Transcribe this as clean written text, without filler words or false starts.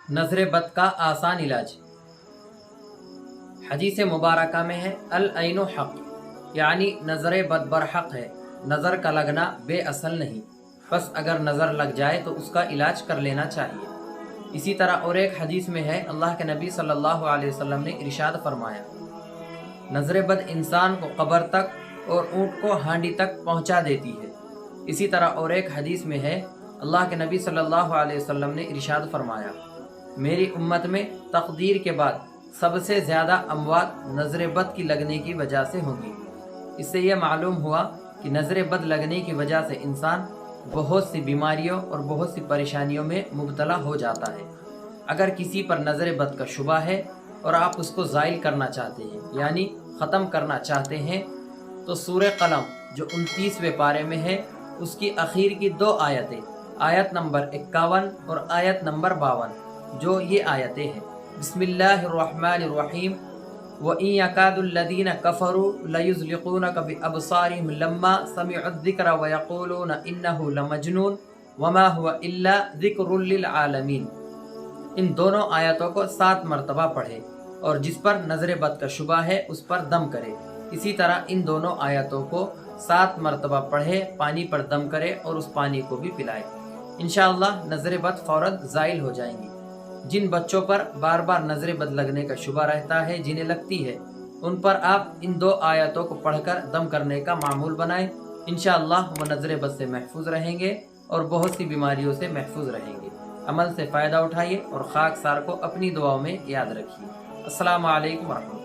नजर बद का आसान इलाज। हदीस मुबारका में है अल-ऐनु हक़, यानी नज़र बद बरहक़ है, नज़र का लगना बेअसल नहीं, बस अगर नज़र लग जाए तो उसका इलाज कर लेना चाहिए। इसी तरह और एक हदीस में है, अल्लाह के नबी सल्लल्लाहु अलैहि वसल्लम ने इरशाद फरमाया, नज़र बद इंसान को कब्र तक और ऊँट को हांडी तक पहुँचा देती है। इसी तरह और एक हदीस में है, अल्लाह के नबी सल्लल्लाहु अलैहि वसल्लम ने इरशाद फरमाया, मेरी उम्मत में तकदीर के बाद सबसे ज़्यादा अमवात नज़र बद की लगने की वजह से होंगी। इससे यह मालूम हुआ कि नज़र बद लगने की वजह से इंसान बहुत सी बीमारियों और बहुत सी परेशानियों में मुब्तला हो जाता है। अगर किसी पर नज़र बद का शुबा है और आप उसको ज़ाइल करना चाहते हैं, यानी ख़त्म करना चाहते हैं, तो सूरह कलम जो 29वें पारे में है उसकी आखिर की 2 आयतें, आयत नंबर 51 और आयत नंबर 52, जो ये आयतें हैं, बिस्मिल्लाहिर्रहमानिर्रहीम व इन यकादुल्लज़ीना कफ़रू लयुज़लिक़ूनका बिअबसारिहिम लम्मा समिउज़्ज़िक्र व यक़ूलूना इन्नहु लमजनून वमा हुवा इल्ला ज़िक्रुल लिल आलमीन। इन दोनों आयतों को 7 मरतबा पढ़े और जिस पर नज़र बद का शुबा है उस पर दम करे। इसी तरह इन दोनों आयतों को 7 मरतबा पढ़े, पानी पर दम करे और उस पानी को भी पिलाए। इंशाअल्लाह नज़र बद फ़ौरन ज़ाइल हो जाएंगी। जिन बच्चों पर बार बार नज़र बद लगने का शुबा रहता है, जिन्हें लगती है, उन पर आप इन 2 आयतों को पढ़कर दम करने का मामूल बनाएं। इंशाअल्लाह वो नज़र बद से महफूज रहेंगे और बहुत सी बीमारियों से महफूज रहेंगे। अमल से फ़ायदा उठाइए और खाकसार को अपनी दुआओं में याद रखिए। अस्सलामु अलैकुम व रहमतुल्लाह।